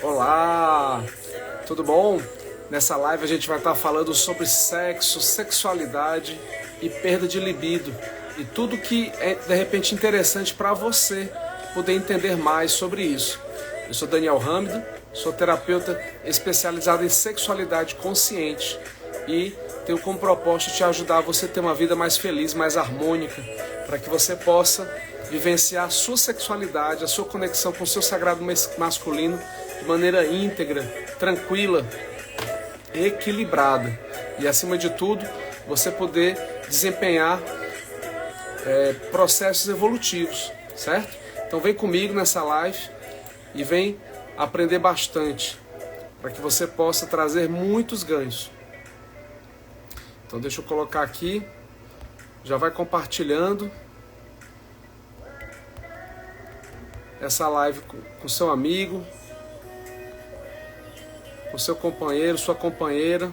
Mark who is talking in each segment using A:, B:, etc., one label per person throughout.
A: Olá, tudo bom? Nessa live a gente vai estar falando sobre sexo, sexualidade e perda de libido e tudo que é de repente interessante para você poder entender mais sobre isso. Eu sou Daniel Hamido, sou terapeuta especializado em sexualidade consciente e tenho como propósito te ajudar a você ter uma vida mais feliz, mais harmônica, para que você possa vivenciar a sua sexualidade, a sua conexão com o seu sagrado masculino de maneira íntegra, tranquila, equilibrada. E acima de tudo, você poder desempenhar processos evolutivos, certo? Então vem comigo nessa live e vem aprender bastante, para que você possa trazer muitos ganhos. Então deixa eu colocar aqui, já vai compartilhando essa live com seu amigo, com seu companheiro, sua companheira.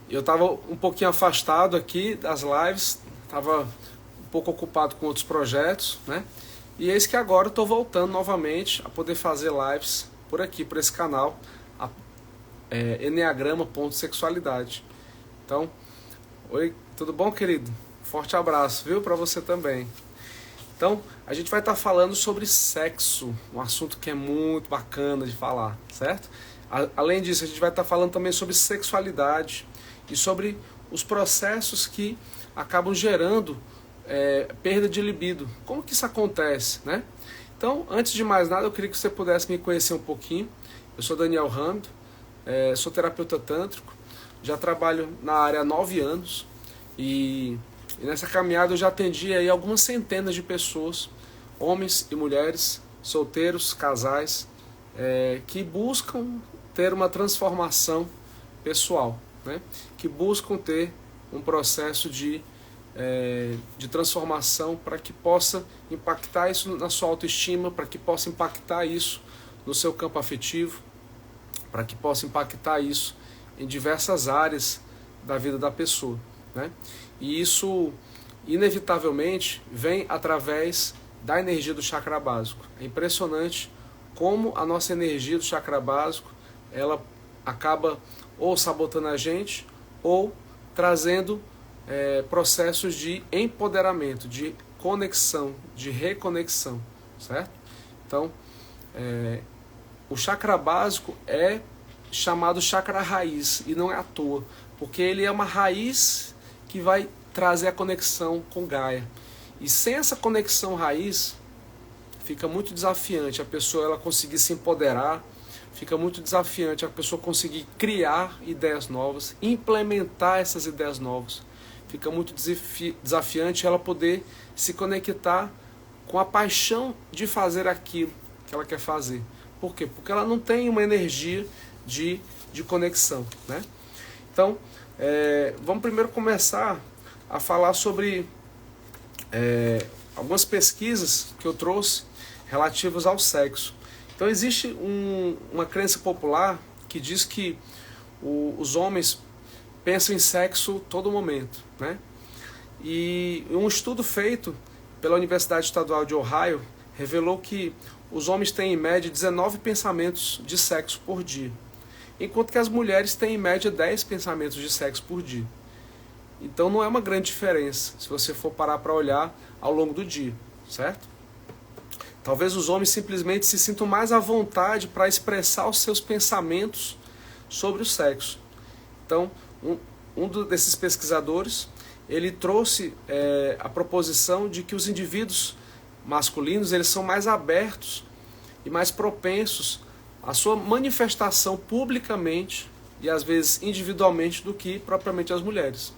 A: Eu estava um pouquinho afastado aqui das lives, estava um pouco ocupado com outros projetos, né? E eis que agora eu estou voltando novamente a poder fazer lives por aqui, por esse canal, Enneagrama.sexualidade. Então, oi, tudo bom, querido? Forte abraço, viu? Para você também. Então, a gente vai estar falando sobre sexo, um assunto que é muito bacana de falar, certo? Além disso, a gente vai estar falando também sobre sexualidade e sobre os processos que acabam gerando perda de libido. Como que isso acontece, né? Então, antes de mais nada, eu queria que você pudesse me conhecer um pouquinho. Eu sou Daniel Hamido, sou terapeuta tântrico, já trabalho na área há 9 anos e nessa caminhada eu já atendi aí algumas centenas de pessoas, homens e mulheres, solteiros, casais, que buscam ter uma transformação pessoal, né? Que buscam ter um processo de transformação para que possa impactar isso na sua autoestima, para que possa impactar isso no seu campo afetivo, para que possa impactar isso em diversas áreas da vida da pessoa, né? E isso, inevitavelmente, vem através da energia do chakra básico. É impressionante como a nossa energia do chakra básico, ela acaba ou sabotando a gente, ou trazendo processos de empoderamento, de conexão, de reconexão, certo? Então, o chakra básico é chamado chakra raiz, e não é à toa, porque ele é uma raiz que vai trazer a conexão com Gaia. E sem essa conexão raiz, fica muito desafiante a pessoa ela conseguir se empoderar, fica muito desafiante a pessoa conseguir criar ideias novas, implementar essas ideias novas. Fica muito desafiante ela poder se conectar com a paixão de fazer aquilo que ela quer fazer. Por quê? Porque ela não tem uma energia de conexão, né? Então, vamos primeiro começar a falar sobre algumas pesquisas que eu trouxe relativas ao sexo. Então, existe uma crença popular que diz que os homens pensam em sexo todo momento, né? E um estudo feito pela Universidade Estadual de Ohio revelou que os homens têm em média 19 pensamentos de sexo por dia, enquanto que as mulheres têm em média 10 pensamentos de sexo por dia. Então não é uma grande diferença se você for parar para olhar ao longo do dia, certo? Talvez os homens simplesmente se sintam mais à vontade para expressar os seus pensamentos sobre o sexo. Então, desses pesquisadores, ele trouxe a proposição de que os indivíduos masculinos eles são mais abertos e mais propensos à sua manifestação publicamente e às vezes individualmente do que propriamente as mulheres.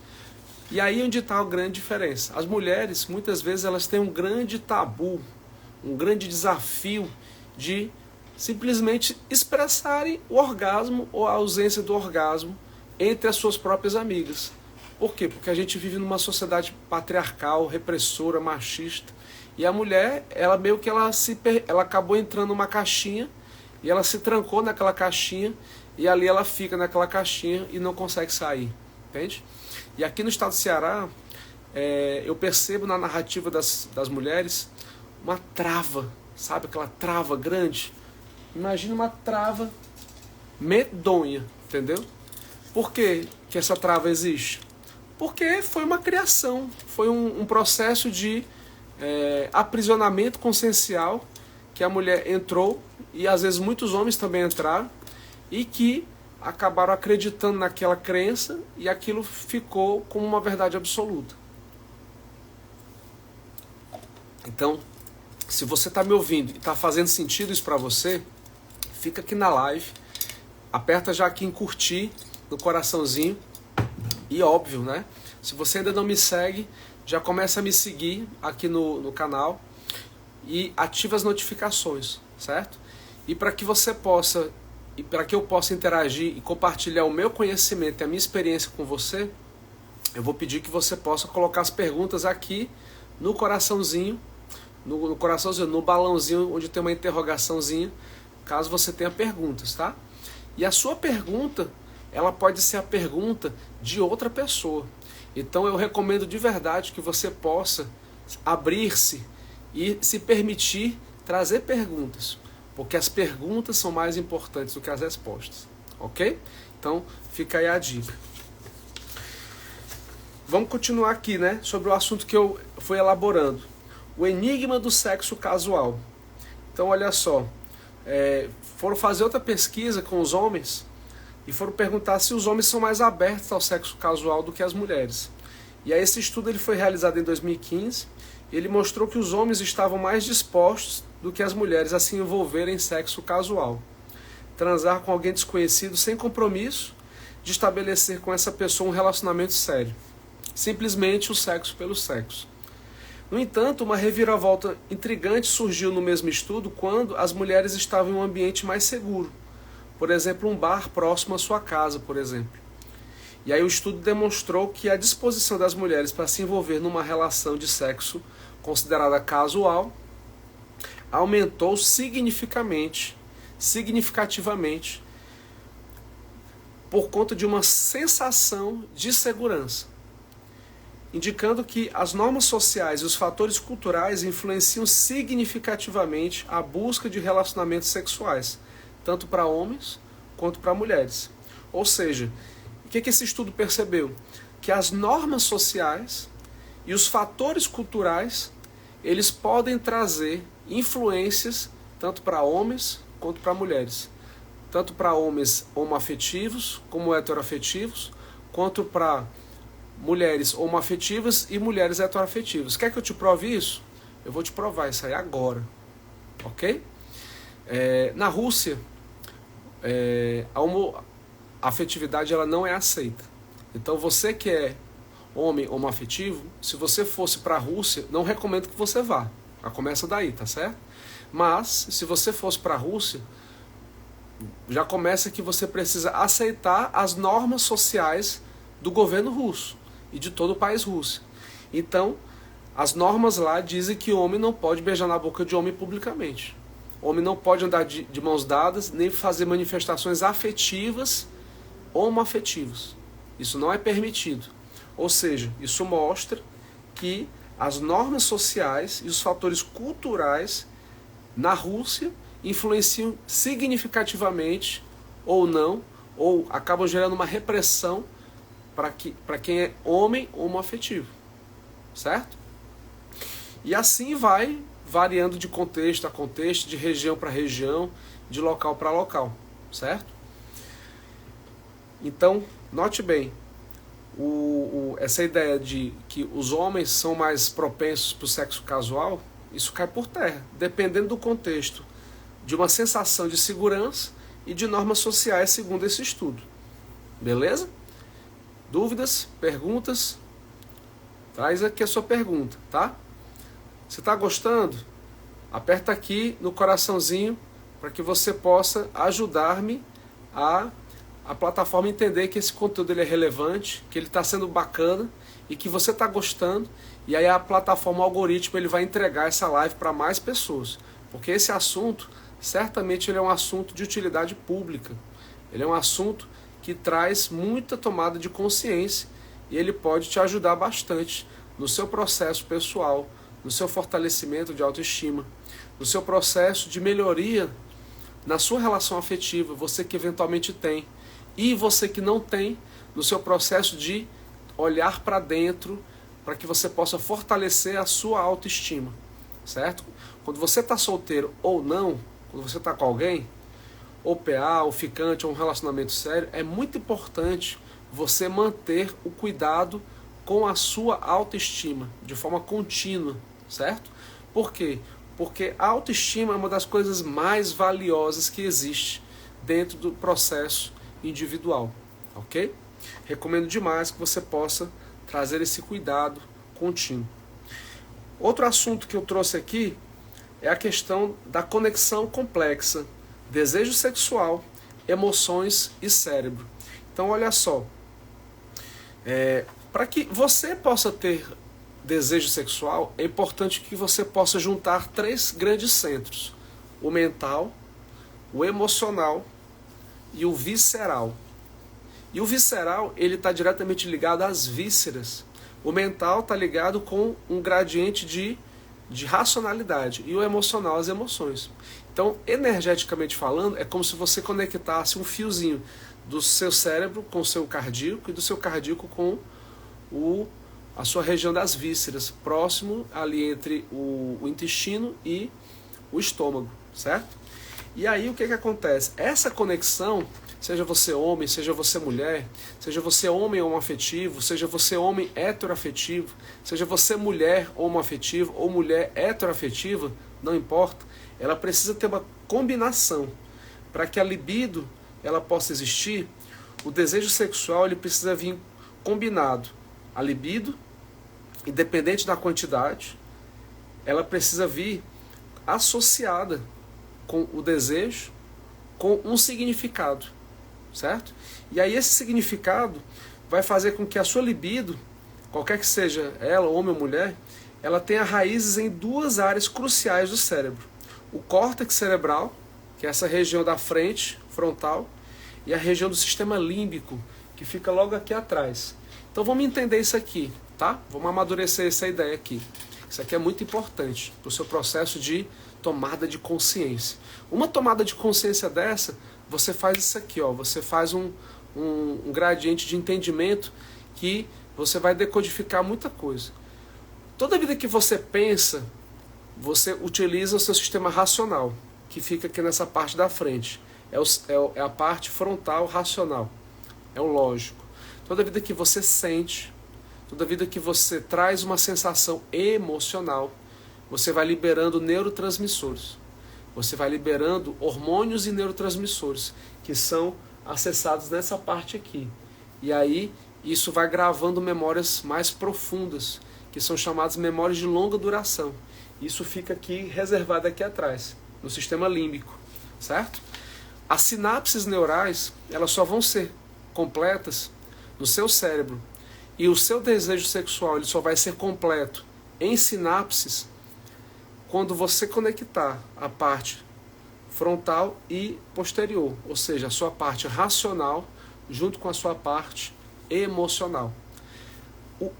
A: E aí onde está a grande diferença. As mulheres, muitas vezes, elas têm um grande tabu, um grande desafio de simplesmente expressarem o orgasmo ou a ausência do orgasmo entre as suas próprias amigas. Por quê? Porque a gente vive numa sociedade patriarcal, repressora, machista. E a mulher, ela meio que ela acabou entrando numa caixinha e ela se trancou naquela caixinha, e ali ela fica naquela caixinha e não consegue sair, entende? E aqui no estado do Ceará, eu percebo na narrativa das mulheres uma trava, sabe aquela trava grande? Imagina uma trava medonha, entendeu? Por que que essa trava existe? Porque foi uma criação, foi um processo de aprisionamento consciencial que a mulher entrou, e às vezes muitos homens também entraram, e que acabaram acreditando naquela crença, e aquilo ficou como uma verdade absoluta. Então, se você está me ouvindo e está fazendo sentido isso para você, fica aqui na live, aperta já aqui em curtir, no coraçãozinho, e óbvio, né? Se você ainda não me segue, já começa a me seguir aqui no canal e ativa as notificações, certo? E para que você possa, e para que eu possa interagir e compartilhar o meu conhecimento e a minha experiência com você, eu vou pedir que você possa colocar as perguntas aqui no coraçãozinho, no balãozinho onde tem uma interrogaçãozinha, caso você tenha perguntas, tá? E a sua pergunta, ela pode ser a pergunta de outra pessoa. Então eu recomendo de verdade que você possa abrir-se e se permitir trazer perguntas, porque as perguntas são mais importantes do que as respostas, ok? Então fica aí a dica. Vamos continuar aqui, né, sobre o assunto que eu fui elaborando. O enigma do sexo casual. Então olha só, foram fazer outra pesquisa com os homens e foram perguntar se os homens são mais abertos ao sexo casual do que as mulheres. E aí esse estudo ele foi realizado em 2015, e ele mostrou que os homens estavam mais dispostos do que as mulheres a se envolverem em sexo casual. Transar com alguém desconhecido sem compromisso de estabelecer com essa pessoa um relacionamento sério. Simplesmente o sexo pelo sexo. No entanto, uma reviravolta intrigante surgiu no mesmo estudo quando as mulheres estavam em um ambiente mais seguro. Por exemplo, um bar próximo à sua casa, por exemplo. E aí o estudo demonstrou que a disposição das mulheres para se envolver numa relação de sexo considerada casual aumentou significativamente por conta de uma sensação de segurança, indicando que as normas sociais e os fatores culturais influenciam significativamente a busca de relacionamentos sexuais, tanto para homens quanto para mulheres. Ou seja, o que esse estudo percebeu? Que as normas sociais e os fatores culturais, eles podem trazer influências tanto para homens quanto para mulheres. Tanto para homens homoafetivos como heteroafetivos, quanto para mulheres homoafetivas e mulheres heteroafetivas. Quer que eu te prove isso? Eu vou te provar isso aí agora. Ok? Na Rússia, a homoafetividade ela não é aceita. Então você que é homem homoafetivo, se você fosse para a Rússia, não recomendo que você vá. Começa daí, tá certo? Mas, se você fosse para a Rússia, já começa que você precisa aceitar as normas sociais do governo russo e de todo o país russo. Então, as normas lá dizem que o homem não pode beijar na boca de homem publicamente. O homem não pode andar de mãos dadas, nem fazer manifestações afetivas homoafetivas. Isso não é permitido. Ou seja, isso mostra que as normas sociais e os fatores culturais na Rússia influenciam significativamente ou não, ou acabam gerando uma repressão para quem é homem homoafetivo, certo? E assim vai variando de contexto a contexto, de região para região, de local para local, certo? Então, note bem, essa ideia de que os homens são mais propensos para o sexo casual, isso cai por terra, dependendo do contexto, de uma sensação de segurança e de normas sociais segundo esse estudo. Beleza? Dúvidas? Perguntas? Traz aqui a sua pergunta, tá? Você está gostando? Aperta aqui no coraçãozinho para que você possa ajudar-me a plataforma entender que esse conteúdo ele é relevante, que ele está sendo bacana e que você está gostando, e aí a plataforma, o algoritmo, ele vai entregar essa live para mais pessoas, porque esse assunto certamente ele é um assunto de utilidade pública. Ele é um assunto que traz muita tomada de consciência e ele pode te ajudar bastante no seu processo pessoal, no seu fortalecimento de autoestima, no seu processo de melhoria na sua relação afetiva, você que eventualmente tem, e você que não tem, no seu processo de olhar para dentro, para que você possa fortalecer a sua autoestima, certo? Quando você está solteiro ou não, quando você está com alguém, ou PA, ou ficante, ou um relacionamento sério, é muito importante você manter o cuidado com a sua autoestima, de forma contínua, certo? Por quê? Porque a autoestima é uma das coisas mais valiosas que existe dentro do processo individual, ok? Recomendo demais que você possa trazer esse cuidado contínuo. Outro assunto que eu trouxe aqui é a questão da conexão complexa, desejo sexual, emoções e cérebro. Então olha só, para que você possa ter desejo sexual, é importante que você possa juntar 3 grandes centros: o mental, o emocional e o visceral. E o visceral, ele está diretamente ligado às vísceras. O mental está ligado com um gradiente de racionalidade e o emocional às emoções. Então, energeticamente falando, é como se você conectasse um fiozinho do seu cérebro com o seu cardíaco e do seu cardíaco com a sua região das vísceras, próximo ali entre o intestino e o estômago, certo? E aí o que acontece? Essa conexão, seja você homem, seja você mulher, seja você homem homoafetivo, seja você homem heteroafetivo, seja você mulher homoafetiva ou mulher heteroafetiva, não importa, ela precisa ter uma combinação. Para que a libido ela possa existir, o desejo sexual ele precisa vir combinado. A libido, independente da quantidade, ela precisa vir associada com o desejo, com um significado, certo? E aí esse significado vai fazer com que a sua libido, qualquer que seja ela, homem ou mulher, ela tenha raízes em 2 áreas cruciais do cérebro. O córtex cerebral, que é essa região da frente, frontal, e a região do sistema límbico, que fica logo aqui atrás. Então vamos entender isso aqui, tá? Vamos amadurecer essa ideia aqui. Isso aqui é muito importante para o seu processo de tomada de consciência. Uma tomada de consciência dessa, você faz isso aqui, ó. Você faz um gradiente de entendimento que você vai decodificar muita coisa. Toda vida que você pensa, você utiliza o seu sistema racional, que fica aqui nessa parte da frente. É a parte frontal racional. É o lógico. Toda vida que você sente, toda vida que você traz uma sensação emocional, você vai liberando neurotransmissores. Você vai liberando hormônios e neurotransmissores, que são acessados nessa parte aqui. E aí, isso vai gravando memórias mais profundas, que são chamadas memórias de longa duração. Isso fica aqui, reservado aqui atrás, no sistema límbico, certo? As sinapses neurais, elas só vão ser completas no seu cérebro. E o seu desejo sexual, ele só vai ser completo em sinapses quando você conectar a parte frontal e posterior, ou seja, a sua parte racional junto com a sua parte emocional.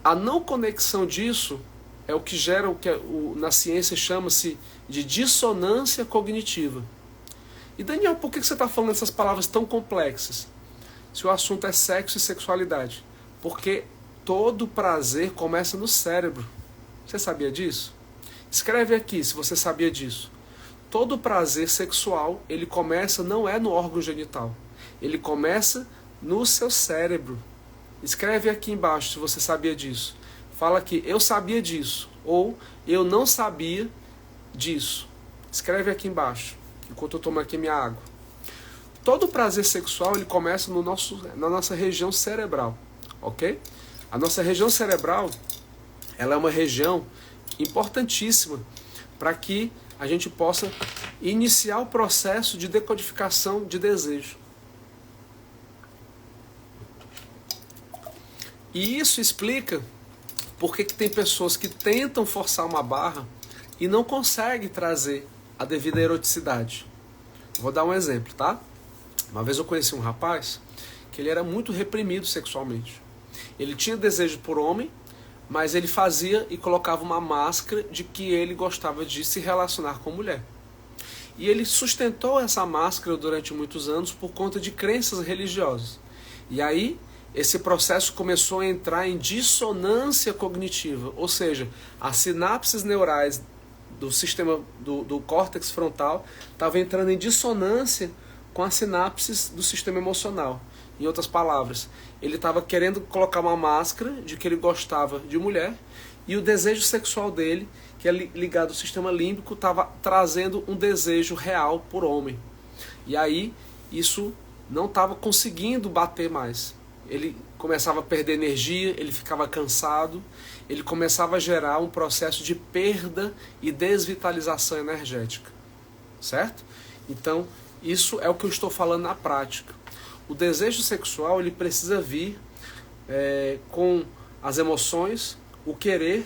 A: A não conexão disso é o que gera o que na ciência chama-se de dissonância cognitiva. E Daniel, por que você está falando essas palavras tão complexas? Se o assunto é sexo e sexualidade. Porque todo prazer começa no cérebro. Você sabia disso? Escreve aqui se você sabia disso. Todo prazer sexual, ele começa, não é no órgão genital. Ele começa no seu cérebro. Escreve aqui embaixo se você sabia disso. Fala aqui, eu sabia disso. Ou eu não sabia disso. Escreve aqui embaixo, enquanto eu tomo aqui minha água. Todo prazer sexual, ele começa na nossa região cerebral. Ok? A nossa região cerebral, ela é uma região importantíssima para que a gente possa iniciar o processo de decodificação de desejo. E isso explica por que tem pessoas que tentam forçar uma barra e não conseguem trazer a devida eroticidade. Vou dar um exemplo, tá? Uma vez eu conheci um rapaz que ele era muito reprimido sexualmente. Ele tinha desejo por homem, mas ele fazia e colocava uma máscara de que ele gostava de se relacionar com mulher. E ele sustentou essa máscara durante muitos anos por conta de crenças religiosas. E aí, esse processo começou a entrar em dissonância cognitiva, ou seja, as sinapses neurais do sistema do córtex frontal estavam entrando em dissonância com as sinapses do sistema emocional. Em outras palavras, ele estava querendo colocar uma máscara de que ele gostava de mulher e o desejo sexual dele, que é ligado ao sistema límbico, estava trazendo um desejo real por homem. E aí, isso não estava conseguindo bater mais. Ele começava a perder energia, ele ficava cansado, ele começava a gerar um processo de perda e desvitalização energética. Certo? Então, isso é o que eu estou falando na prática. O desejo sexual ele precisa vir com as emoções, o querer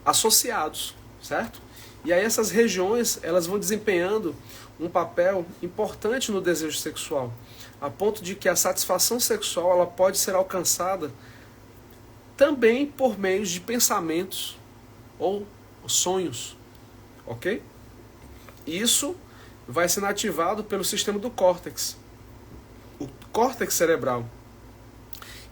A: associados, certo? E aí essas regiões elas vão desempenhando um papel importante no desejo sexual, a ponto de que a satisfação sexual ela pode ser alcançada também por meio de pensamentos ou sonhos, ok? Isso vai sendo ativado pelo sistema do córtex, o córtex cerebral.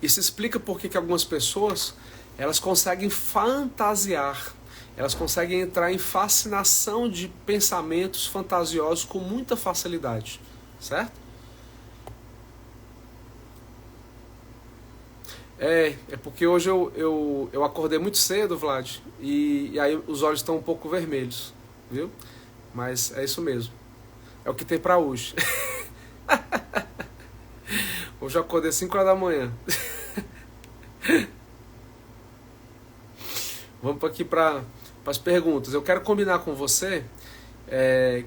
A: Isso explica por que algumas pessoas elas conseguem fantasiar, elas conseguem entrar em fascinação de pensamentos fantasiosos com muita facilidade, certo? É porque hoje eu acordei muito cedo, Vlad, e aí os olhos estão um pouco vermelhos, viu? Mas é isso mesmo, é o que tem pra hoje. Hoje eu acordei 5 horas da manhã. Vamos aqui para as perguntas. Eu quero combinar com você,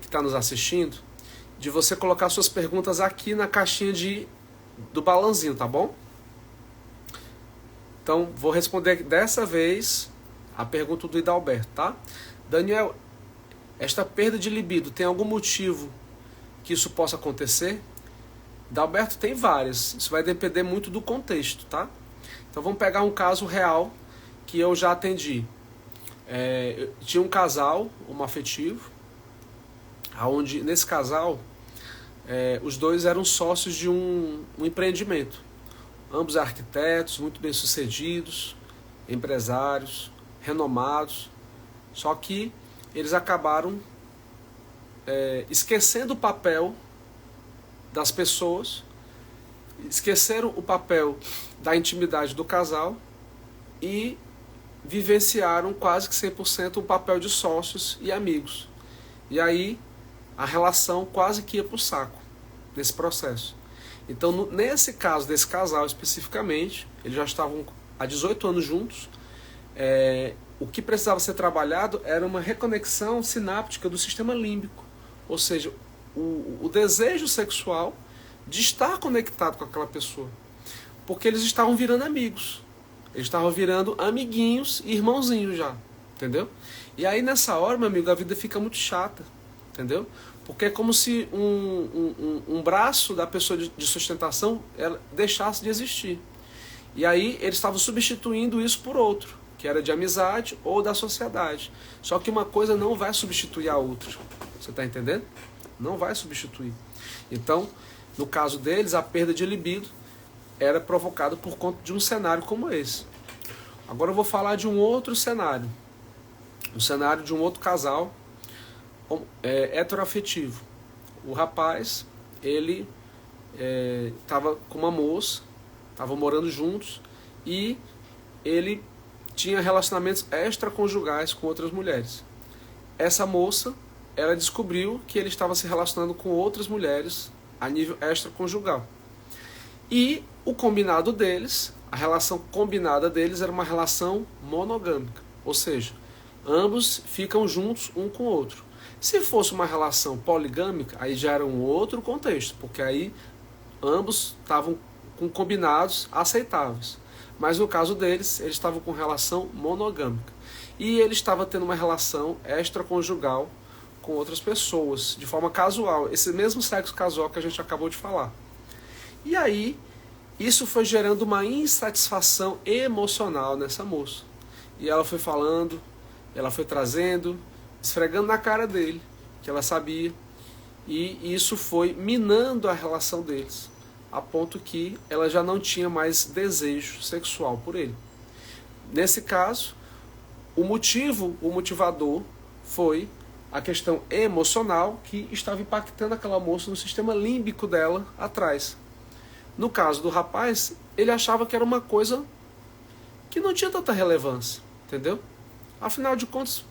A: que está nos assistindo, de você colocar suas perguntas aqui na caixinha do balãozinho, tá bom? Então, vou responder dessa vez a pergunta do Idalberto, tá? Daniel, esta perda de libido tem algum motivo que isso possa acontecer? Idalberto, tem várias. Isso vai depender muito do contexto, tá? Então, vamos pegar um caso real que eu já atendi. Tinha um casal homoafetivo, onde nesse casal os dois eram sócios de um empreendimento. Ambos arquitetos, muito bem sucedidos, empresários, renomados, só que eles acabaram esquecendo o papel das pessoas, esqueceram o papel da intimidade do casal e vivenciaram quase que 100% o papel de sócios e amigos. E aí a relação quase que ia para o saco nesse processo. Então, nesse caso desse casal especificamente, eles já estavam há 18 anos juntos, o que precisava ser trabalhado era uma reconexão sináptica do sistema límbico, ou seja, o desejo sexual de estar conectado com aquela pessoa, porque eles estavam virando amigos. Eles estavam virando amiguinhos e irmãozinhos já, entendeu? E aí nessa hora, meu amigo, a vida fica muito chata, entendeu? Porque é como se um braço da pessoa de sustentação ela deixasse de existir. E aí eles estavam substituindo isso por outro, que era de amizade ou da sociedade. Só que uma coisa não vai substituir a outra. Você está entendendo? Não vai substituir. Então, no caso deles, a perda de libido era provocado por conta de um cenário como esse. Agora eu vou falar de um outro cenário. Um cenário de um outro casal heteroafetivo. O rapaz, ele estava com uma moça, estavam morando juntos e ele tinha relacionamentos extraconjugais com outras mulheres. Essa moça, ela descobriu que ele estava se relacionando com outras mulheres a nível extraconjugal. E o combinado deles, a relação combinada deles era uma relação monogâmica, ou seja, ambos ficam juntos um com o outro. Se fosse uma relação poligâmica, aí já era um outro contexto, porque aí ambos estavam com combinados aceitáveis. Mas no caso deles, eles estavam com relação monogâmica. E ele estava tendo uma relação extraconjugal com outras pessoas, de forma casual, esse mesmo sexo casual que a gente acabou de falar. E aí, isso foi gerando uma insatisfação emocional nessa moça. E ela foi falando, ela foi trazendo, esfregando na cara dele, que ela sabia, e isso foi minando a relação deles, a ponto que ela já não tinha mais desejo sexual por ele. Nesse caso, o motivador foi a questão emocional que estava impactando aquela moça no sistema límbico dela atrás. No caso do rapaz, ele achava que era uma coisa que não tinha tanta relevância, entendeu? Afinal de contas,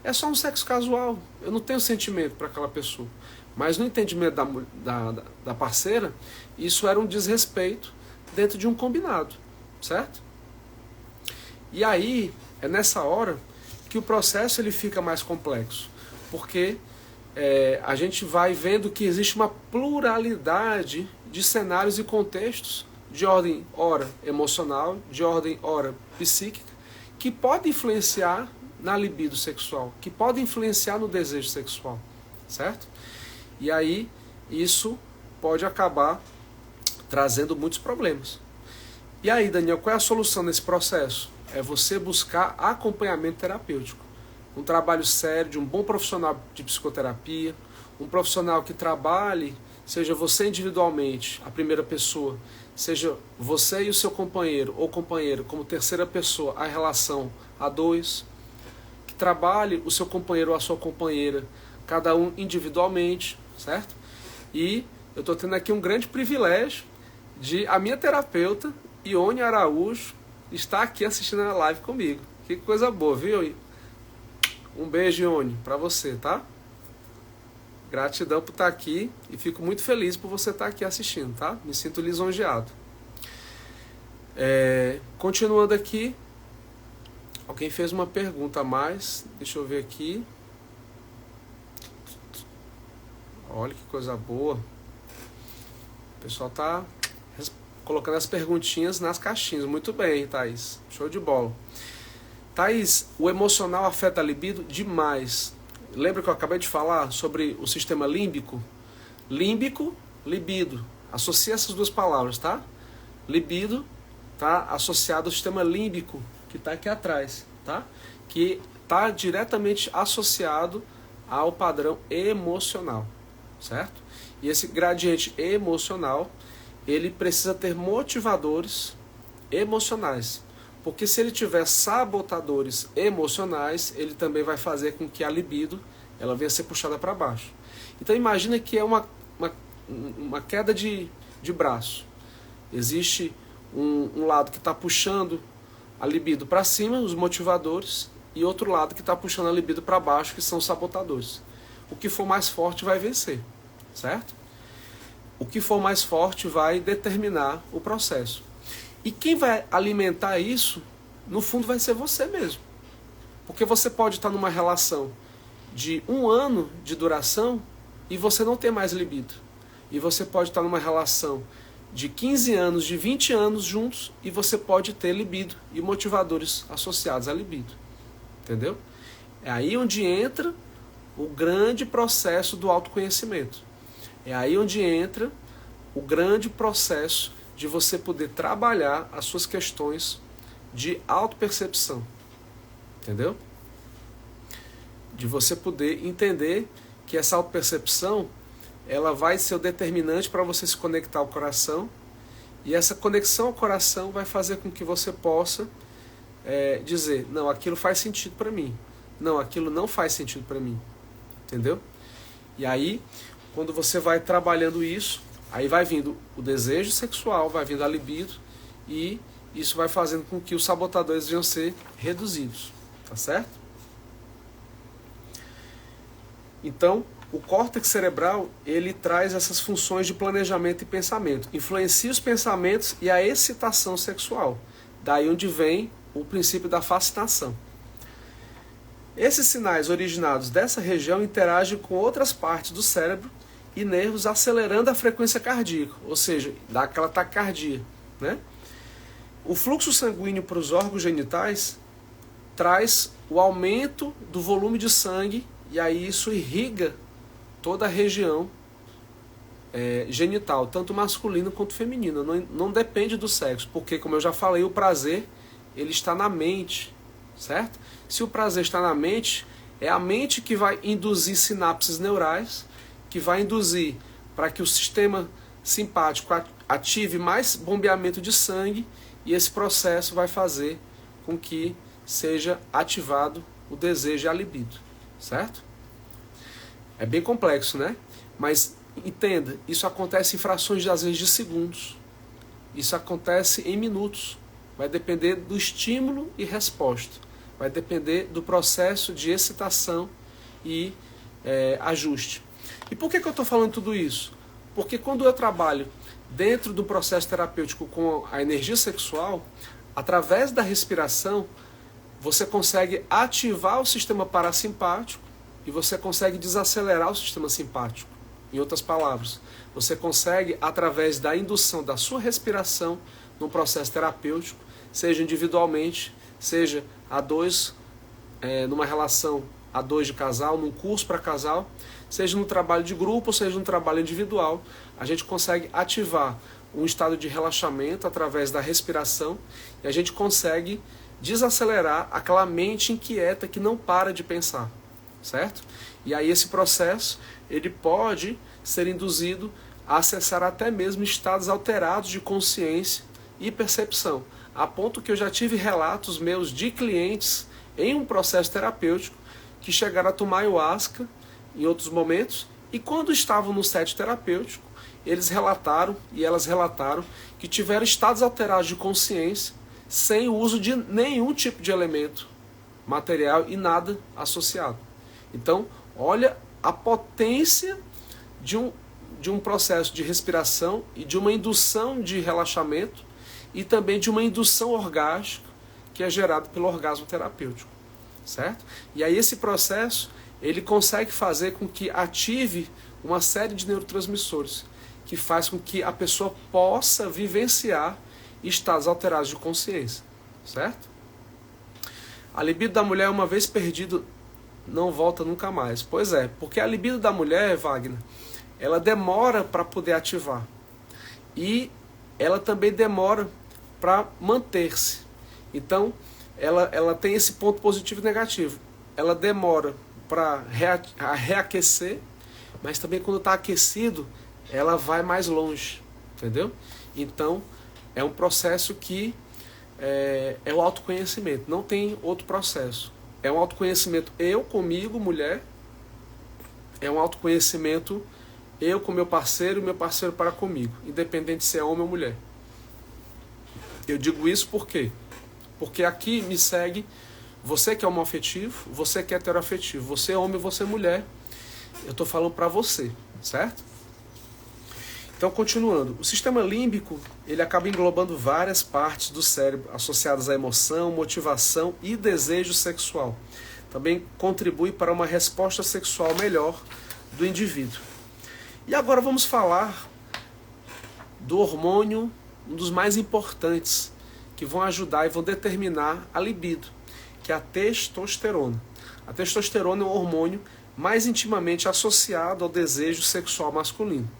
A: é só um sexo casual, eu não tenho sentimento para aquela pessoa. Mas no entendimento da parceira, isso era um desrespeito dentro de um combinado, certo? E aí, é nessa hora que o processo ele fica mais complexo, porque a gente vai vendo que existe uma pluralidade de cenários e contextos de ordem, ora, emocional, de ordem, ora, psíquica, que pode influenciar na libido sexual, que pode influenciar no desejo sexual, certo? E aí, isso pode acabar trazendo muitos problemas. E aí, Daniel, qual é a solução nesse processo? É você buscar acompanhamento terapêutico. Um trabalho sério de um bom profissional de psicoterapia, um profissional que trabalhe, seja você individualmente, a primeira pessoa, seja você e o seu companheiro ou companheira como terceira pessoa, a relação a dois, que trabalhe o seu companheiro ou a sua companheira, cada um individualmente, certo? E eu estou tendo aqui um grande privilégio de a minha terapeuta, Ione Araújo, estar aqui assistindo a live comigo. Que coisa boa, viu? Um beijo, Ione, para você, tá? Gratidão por estar aqui e fico muito feliz por você estar aqui assistindo, tá? Me sinto lisonjeado. Continuando aqui, alguém fez uma pergunta a mais, deixa eu ver aqui. Olha que coisa boa. O pessoal tá colocando as perguntinhas nas caixinhas. Muito bem, Thaís. Show de bola. Thaís, o emocional afeta a libido demais. Lembra que eu acabei de falar sobre o sistema límbico? Límbico, libido. Associa essas duas palavras, tá? Libido está associado ao sistema límbico, que está aqui atrás, tá? Que está diretamente associado ao padrão emocional, certo? E esse gradiente emocional, ele precisa ter motivadores emocionais. Porque se ele tiver sabotadores emocionais, ele também vai fazer com que a libido ela venha a ser puxada para baixo. Então imagina que é uma queda de braço. Existe um lado que está puxando a libido para cima, os motivadores, e outro lado que está puxando a libido para baixo, que são os sabotadores. O que for mais forte vai vencer, certo? O que for mais forte vai determinar o processo. E quem vai alimentar isso, no fundo, vai ser você mesmo. Porque você pode estar numa relação de 1 ano de duração e você não ter mais libido. E você pode estar numa relação de 15 anos, de 20 anos juntos e você pode ter libido e motivadores associados à libido. Entendeu? É aí onde entra o grande processo do autoconhecimento. É aí onde entra o grande processo de você poder trabalhar as suas questões de autopercepção. Entendeu? De você poder entender que essa autopercepção ela vai ser o determinante para você se conectar ao coração, e essa conexão ao coração vai fazer com que você possa dizer, não, aquilo faz sentido para mim, não, aquilo não faz sentido para mim. Entendeu? E aí, quando você vai trabalhando isso, aí vai vindo o desejo sexual, vai vindo a libido, e isso vai fazendo com que os sabotadores venham ser reduzidos. Tá certo? Então, o córtex cerebral, ele traz essas funções de planejamento e pensamento. Influencia os pensamentos e a excitação sexual. Daí onde vem o princípio da fascinação. Esses sinais originados dessa região interagem com outras partes do cérebro e nervos, acelerando a frequência cardíaca, ou seja, dá aquela taquicardia, né? O fluxo sanguíneo para os órgãos genitais traz o aumento do volume de sangue e aí isso irriga toda a região genital, tanto masculino quanto feminino. Não depende do sexo, porque, como eu já falei, o prazer ele está na mente, certo? Se o prazer está na mente, é a mente que vai induzir sinapses neurais, que vai induzir para que o sistema simpático ative mais bombeamento de sangue, e esse processo vai fazer com que seja ativado o desejo e a libido, certo? É bem complexo, né? Mas entenda, isso acontece em frações, às vezes, de segundos. Isso acontece em minutos. Vai depender do estímulo e resposta. Vai depender do processo de excitação e ajuste. E por que eu estou falando tudo isso? Porque quando eu trabalho dentro do processo terapêutico com a energia sexual, através da respiração, você consegue ativar o sistema parasimpático e você consegue desacelerar o sistema simpático. Em outras palavras, você consegue, através da indução da sua respiração, num processo terapêutico, seja individualmente, seja a dois, numa relação a dois de casal, num curso para casal, seja no trabalho de grupo, seja no trabalho individual, a gente consegue ativar um estado de relaxamento através da respiração e a gente consegue desacelerar aquela mente inquieta que não para de pensar, certo? E aí esse processo, ele pode ser induzido a acessar até mesmo estados alterados de consciência e percepção, a ponto que eu já tive relatos meus de clientes em um processo terapêutico que chegaram a tomar ayahuasca em outros momentos, e quando estavam no set terapêutico, eles relataram e elas relataram que tiveram estados alterados de consciência sem o uso de nenhum tipo de elemento material e nada associado. Então, olha a potência de um processo de respiração e de uma indução de relaxamento e também de uma indução orgástica que é gerada pelo orgasmo terapêutico, certo? E aí esse processo, ele consegue fazer com que ative uma série de neurotransmissores, que faz com que a pessoa possa vivenciar estados alterados de consciência, certo? A libido da mulher, uma vez perdido, não volta nunca mais. Pois é, porque a libido da mulher, Wagner, ela demora para poder ativar. E ela também demora para manter-se. Então, ela tem esse ponto positivo e negativo. Ela demora para reaquecer, mas também quando está aquecido, ela vai mais longe, entendeu? Então, é um processo que é o autoconhecimento, não tem outro processo. É um autoconhecimento eu comigo, mulher, é um autoconhecimento eu com meu parceiro e meu parceiro para comigo, independente se é homem ou mulher. Eu digo isso por quê? Porque aqui me segue você que é homoafetivo, você que é heteroafetivo, você é homem, você é mulher. Eu estou falando para você, certo? Então, continuando, o sistema límbico, ele acaba englobando várias partes do cérebro associadas à emoção, motivação e desejo sexual. Também contribui para uma resposta sexual melhor do indivíduo. E agora vamos falar do hormônio, um dos mais importantes, que vão ajudar e vão determinar a libido, que é a testosterona. A testosterona é um hormônio mais intimamente associado ao desejo sexual masculino.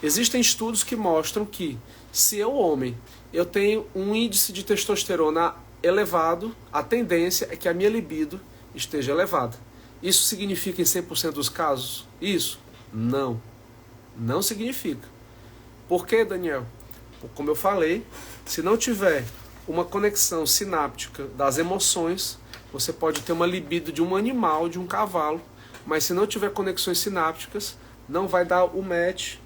A: Existem estudos que mostram que, se eu, homem, eu tenho um índice de testosterona elevado, a tendência é que a minha libido esteja elevada. Isso significa em 100% dos casos? Isso? Não. Não significa. Por quê, Daniel? Como eu falei, se não tiver uma conexão sináptica das emoções, você pode ter uma libido de um animal, de um cavalo, mas se não tiver conexões sinápticas, não vai dar o match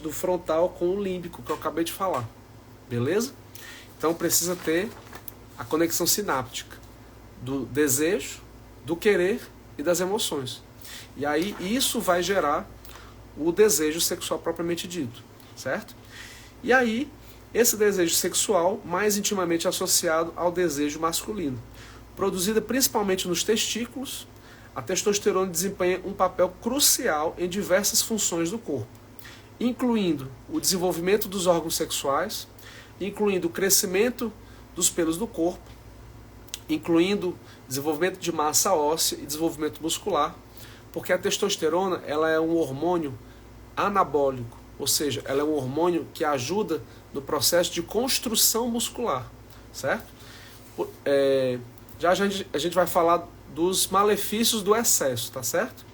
A: do frontal com o límbico, que eu acabei de falar. Beleza? Então precisa ter a conexão sináptica do desejo, do querer e das emoções. E aí isso vai gerar o desejo sexual propriamente dito, certo? E aí, esse desejo sexual mais intimamente associado ao desejo masculino. Produzida principalmente nos testículos, a testosterona desempenha um papel crucial em diversas funções do corpo, incluindo o desenvolvimento dos órgãos sexuais, incluindo o crescimento dos pelos do corpo, incluindo desenvolvimento de massa óssea e desenvolvimento muscular, porque a testosterona ela é um hormônio anabólico, ou seja, ela é um hormônio que ajuda no processo de construção muscular, certo? Já a gente vai falar dos malefícios do excesso, tá certo?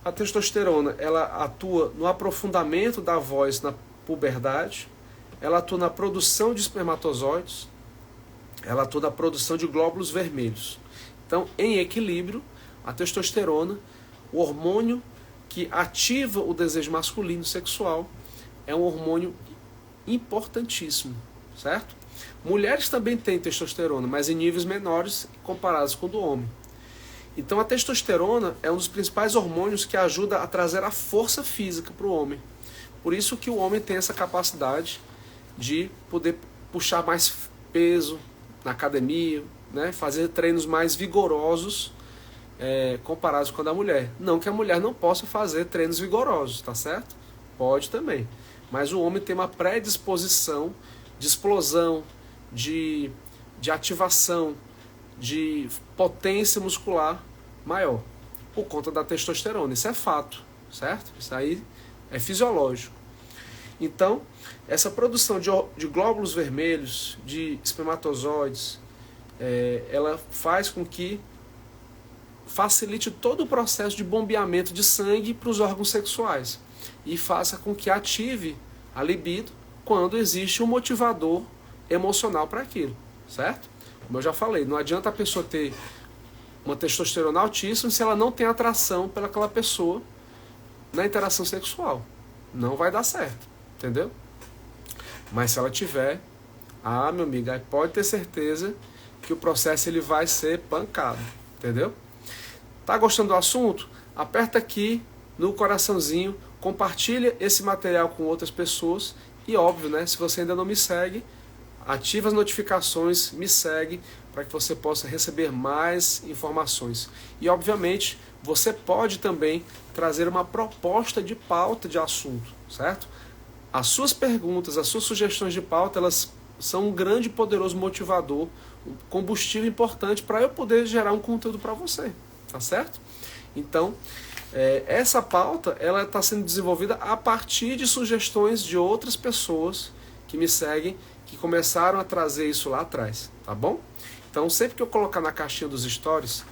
A: A testosterona ela atua no aprofundamento da voz na puberdade, ela atua na produção de espermatozoides, ela atua na produção de glóbulos vermelhos. Então, em equilíbrio, a testosterona, o hormônio que ativa o desejo masculino sexual, é um hormônio importantíssimo, certo? Mulheres também têm testosterona, mas em níveis menores comparados com o do homem. Então a testosterona é um dos principais hormônios que ajuda a trazer a força física para o homem. Por isso que o homem tem essa capacidade de poder puxar mais peso na academia, né? Fazer treinos mais vigorosos comparados com a da mulher. Não que a mulher não possa fazer treinos vigorosos, tá certo? Pode também. Mas o homem tem uma predisposição de explosão, de ativação, de potência muscular maior, por conta da testosterona. Isso é fato, certo? Isso aí é fisiológico. Então, essa produção de glóbulos vermelhos, de espermatozoides, ela faz com que facilite todo o processo de bombeamento de sangue para os órgãos sexuais e faça com que ative a libido quando existe um motivador emocional para aquilo, certo? Como eu já falei, não adianta a pessoa ter uma testosterona altíssima se ela não tem atração pelaquela pessoa na interação sexual. Não vai dar certo, entendeu? Mas se ela tiver, meu amigo, aí pode ter certeza que o processo ele vai ser pancado, entendeu? Tá gostando do assunto? Aperta aqui no coraçãozinho, compartilha esse material com outras pessoas e óbvio, né, se você ainda não me segue, ativa as notificações, me segue para que você possa receber mais informações. E obviamente, você pode também trazer uma proposta de pauta de assunto, certo? As suas perguntas, as suas sugestões de pauta, elas são um grande e poderoso motivador, um combustível importante para eu poder gerar um conteúdo para você, tá certo? Então, essa pauta ela está sendo desenvolvida a partir de sugestões de outras pessoas que me seguem, que começaram a trazer isso lá atrás, tá bom? Então, sempre que eu colocar na caixinha dos stories,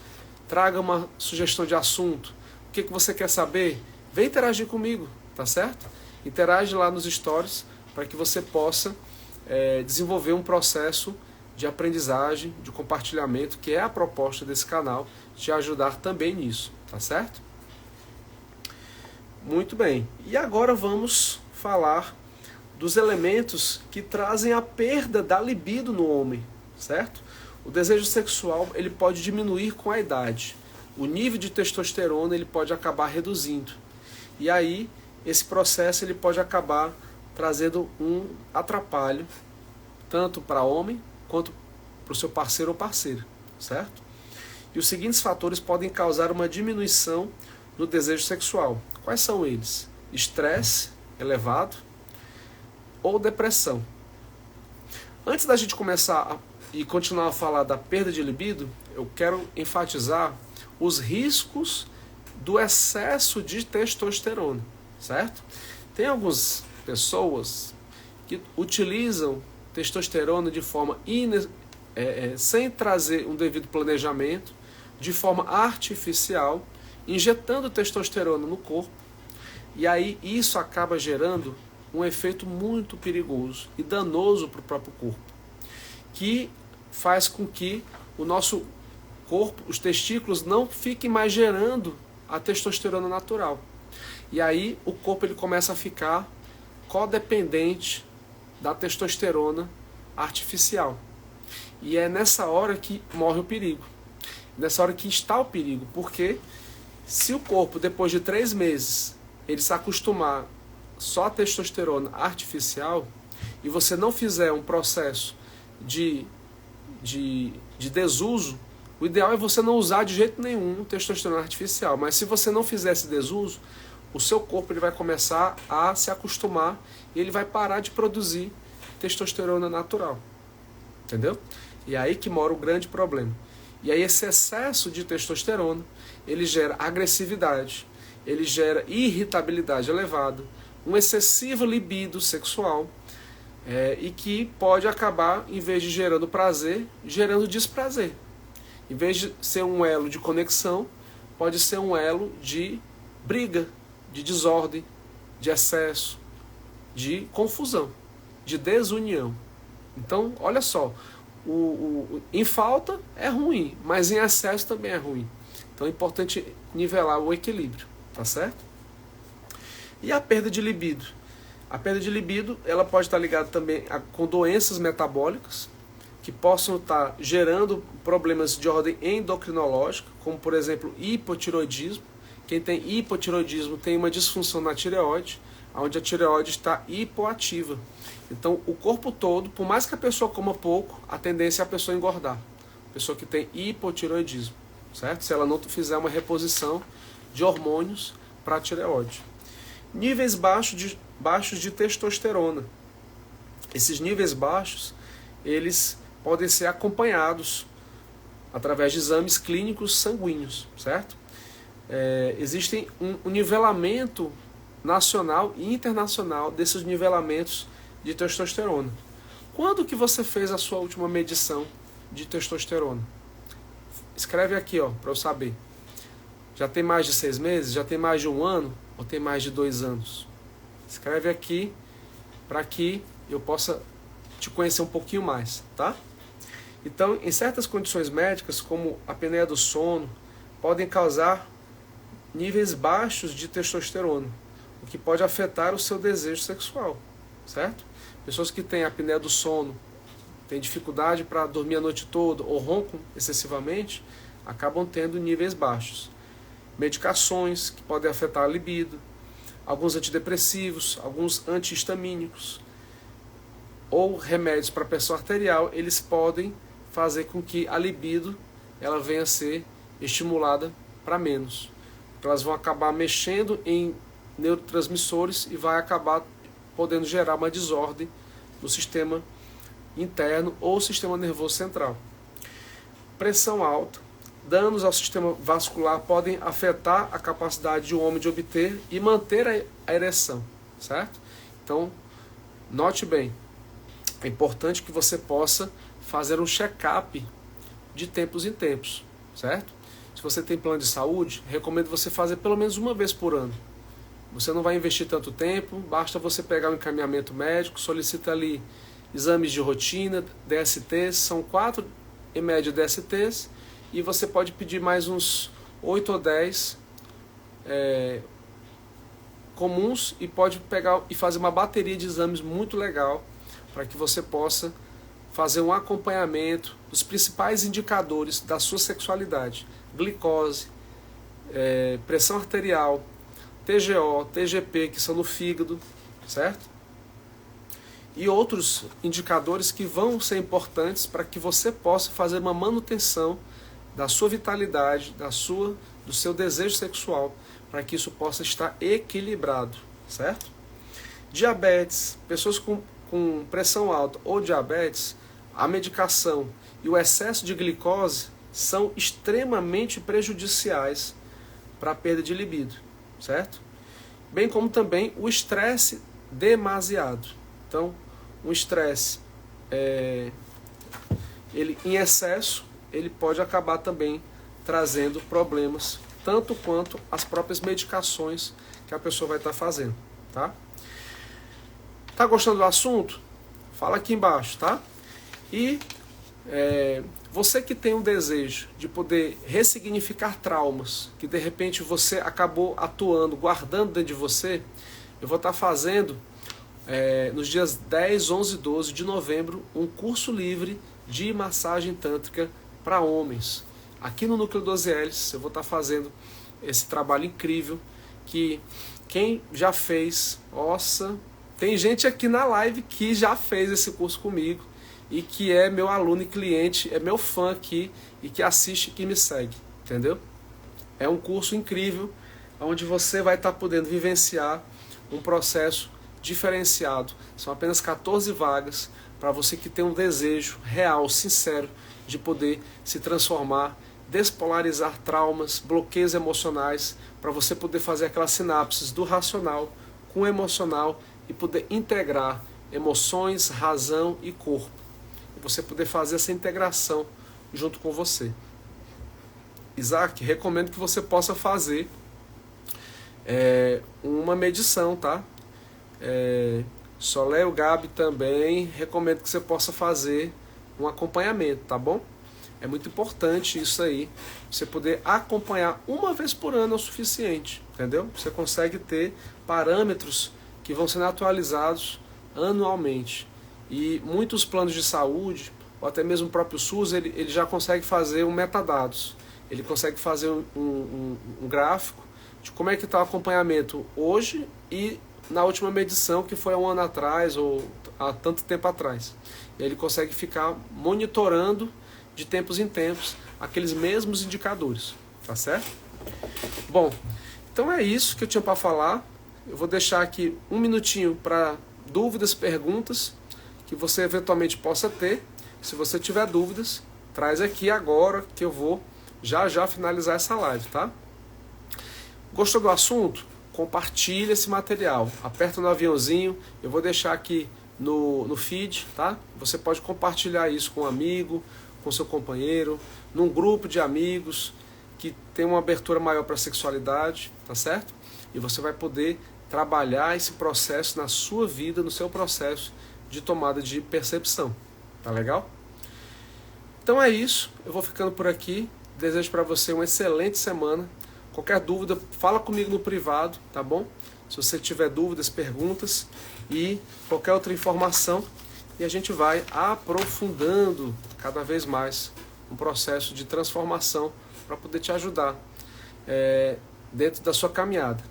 A: traga uma sugestão de assunto, o que você quer saber, vem interagir comigo, tá certo? Interage lá nos stories para que você possa desenvolver um processo de aprendizagem, de compartilhamento, que é a proposta desse canal, te ajudar também nisso, tá certo? Muito bem, e agora vamos falar dos elementos que trazem a perda da libido no homem, certo? O desejo sexual ele pode diminuir com a idade, o nível de testosterona ele pode acabar reduzindo, e aí esse processo ele pode acabar trazendo um atrapalho, tanto para homem quanto para o seu parceiro ou parceira, certo? E os seguintes fatores podem causar uma diminuição no desejo sexual. Quais são eles? Estresse elevado ou depressão. Antes da gente começar e continuar a falar da perda de libido, eu quero enfatizar os riscos do excesso de testosterona, certo? Tem algumas pessoas que utilizam testosterona de forma sem trazer um devido planejamento, de forma artificial, injetando testosterona no corpo, e aí isso acaba gerando um efeito muito perigoso e danoso para o próprio corpo, que faz com que o nosso corpo, os testículos, não fiquem mais gerando a testosterona natural. E aí o corpo ele começa a ficar codependente da testosterona artificial. E é nessa hora que morre o perigo. Nessa hora que está o perigo. Porque se o corpo, depois de 3 meses, ele se acostumar só a testosterona artificial, e você não fizer um processo de desuso, o ideal é você não usar de jeito nenhum testosterona artificial. Mas se você não fizer esse desuso, o seu corpo ele vai começar a se acostumar e ele vai parar de produzir testosterona natural. Entendeu? E é aí que mora o grande problema. E aí esse excesso de testosterona, ele gera agressividade, ele gera irritabilidade elevada, um excessivo libido sexual, e que pode acabar, em vez de gerando prazer, gerando desprazer. Em vez de ser um elo de conexão, pode ser um elo de briga, de desordem, de excesso, de confusão, de desunião. Então, olha só, em falta é ruim, mas em excesso também é ruim. Então é importante nivelar o equilíbrio, tá certo? E a perda de libido? A perda de libido, ela pode estar ligada também com doenças metabólicas, que possam estar gerando problemas de ordem endocrinológica, como por exemplo hipotiroidismo. Quem tem hipotiroidismo tem uma disfunção na tireoide, onde a tireoide está hipoativa. Então o corpo todo, por mais que a pessoa coma pouco, a tendência é a pessoa engordar. Pessoa que tem hipotiroidismo, certo? Se ela não fizer uma reposição de hormônios para a tireoide. Níveis baixos de testosterona. Esses níveis baixos, eles podem ser acompanhados através de exames clínicos sanguíneos, certo? Existe um nivelamento nacional e internacional desses nivelamentos de testosterona. Quando que você fez a sua última medição de testosterona? Escreve aqui, ó, para eu saber. Já tem mais de 6 meses? Já tem mais de 1 ano? Ou tem mais de 2 anos? Escreve aqui para que eu possa te conhecer um pouquinho mais, tá? Então, em certas condições médicas, como a apneia do sono, podem causar níveis baixos de testosterona, o que pode afetar o seu desejo sexual, certo? Pessoas que têm apneia do sono, têm dificuldade para dormir a noite toda ou roncam excessivamente, acabam tendo níveis baixos. Medicações que podem afetar a libido, alguns antidepressivos, alguns antihistamínicos ou remédios para pressão arterial, eles podem fazer com que a libido ela venha a ser estimulada para menos. Elas vão acabar mexendo em neurotransmissores e vai acabar podendo gerar uma desordem no sistema interno ou sistema nervoso central. Pressão alta, danos ao sistema vascular podem afetar a capacidade de um homem de obter e manter a ereção, certo? Então, note bem, é importante que você possa fazer um check-up de tempos em tempos, certo? Se você tem plano de saúde, recomendo você fazer pelo menos uma vez por ano. Você não vai investir tanto tempo, basta você pegar um encaminhamento médico, solicita ali exames de rotina, DSTs, são 4 em média DSTs, e você pode pedir mais uns 8 ou 10 comuns e pode pegar e fazer uma bateria de exames muito legal para que você possa fazer um acompanhamento dos principais indicadores da sua sexualidade: glicose, pressão arterial, TGO, TGP, que são no fígado, certo? E outros indicadores que vão ser importantes para que você possa fazer uma manutenção da sua vitalidade, do seu desejo sexual, para que isso possa estar equilibrado, certo? Diabetes, pessoas com pressão alta ou diabetes, a medicação e o excesso de glicose são extremamente prejudiciais para a perda de libido, certo? Bem como também o estresse demasiado. Então, um estresse ele em excesso, ele pode acabar também trazendo problemas, tanto quanto as próprias medicações que a pessoa vai estar fazendo, tá? Tá gostando do assunto? Fala aqui embaixo, tá? E você que tem um desejo de poder ressignificar traumas, que de repente você acabou atuando, guardando dentro de você, eu vou estar fazendo nos dias 10, 11 e 12 de novembro um curso livre de massagem tântrica para homens. Aqui no Núcleo 12Ls eu vou estar fazendo esse trabalho incrível que quem já fez, nossa, tem gente aqui na live que já fez esse curso comigo e que é meu aluno e cliente, é meu fã aqui e que assiste e que me segue, entendeu? É um curso incrível onde você vai estar podendo vivenciar um processo diferenciado. São apenas 14 vagas para você que tem um desejo real, sincero, de poder se transformar, despolarizar traumas, bloqueios emocionais, para você poder fazer aquelas sinapses do racional com o emocional e poder integrar emoções, razão e corpo. E você poder fazer essa integração junto com você. Isaac, recomendo que você possa fazer uma medição, tá? Soléo, Gabi também, recomendo que você possa fazer um acompanhamento, tá bom? É muito importante isso aí, você poder acompanhar uma vez por ano é o suficiente, entendeu? Você consegue ter parâmetros que vão sendo atualizados anualmente. E muitos planos de saúde, ou até mesmo o próprio SUS, ele já consegue fazer um metadados. Ele consegue fazer um gráfico de como é que está o acompanhamento hoje e na última medição, que foi há um ano atrás ou há tanto tempo atrás. E aí ele consegue ficar monitorando de tempos em tempos aqueles mesmos indicadores, tá certo? Bom, então é isso que eu tinha para falar. Eu vou deixar aqui um minutinho para dúvidas, perguntas que você eventualmente possa ter. Se você tiver dúvidas, traz aqui agora que eu vou já finalizar essa live, tá? Gostou do assunto? Compartilha esse material, aperta no aviãozinho, eu vou deixar aqui no feed, tá? Você pode compartilhar isso com um amigo, com seu companheiro, num grupo de amigos que tem uma abertura maior para a sexualidade, tá certo? E você vai poder trabalhar esse processo na sua vida, no seu processo de tomada de percepção, tá legal? Então é isso, eu vou ficando por aqui, desejo para você uma excelente semana. Qualquer dúvida, fala comigo no privado, tá bom? Se você tiver dúvidas, perguntas e qualquer outra informação, e a gente vai aprofundando cada vez mais um processo de transformação para poder te ajudar dentro da sua caminhada.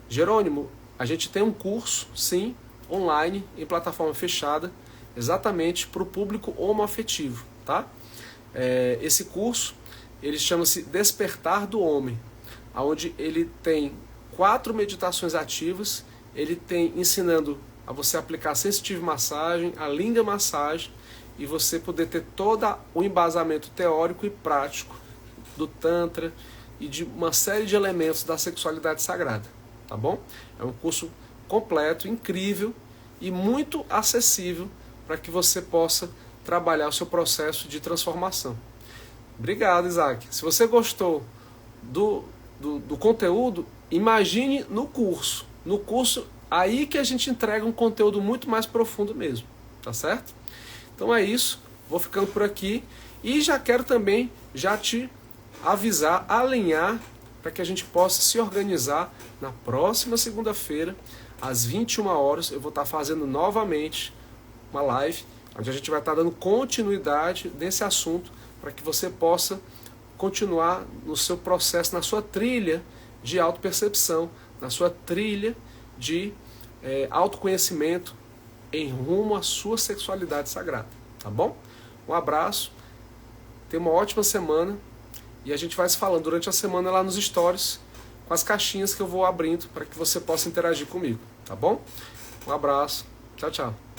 A: Jerônimo, a gente tem um curso, sim, online, em plataforma fechada, exatamente para o público homoafetivo, tá? Esse curso, ele chama-se Despertar do Homem, onde ele tem 4 meditações ativas, ele tem ensinando a você aplicar a sensitive massagem, a linga massagem, e você poder ter todo o embasamento teórico e prático do Tantra e de uma série de elementos da sexualidade sagrada, tá bom? É um curso completo, incrível e muito acessível para que você possa trabalhar o seu processo de transformação. Obrigado, Isaac. Se você gostou do conteúdo, imagine no curso. No curso, aí que a gente entrega um conteúdo muito mais profundo mesmo, tá certo? Então é isso, vou ficando por aqui e já quero também já te avisar, alinhar, para que a gente possa se organizar na próxima segunda-feira, às 21 horas, eu vou estar fazendo novamente uma live, onde a gente vai estar dando continuidade nesse assunto, para que você possa continuar no seu processo, na sua trilha de autopercepção, na sua trilha de autoconhecimento em rumo à sua sexualidade sagrada, tá bom? Um abraço, tenha uma ótima semana e a gente vai se falando durante a semana lá nos stories com as caixinhas que eu vou abrindo para que você possa interagir comigo, tá bom? Um abraço, tchau, tchau.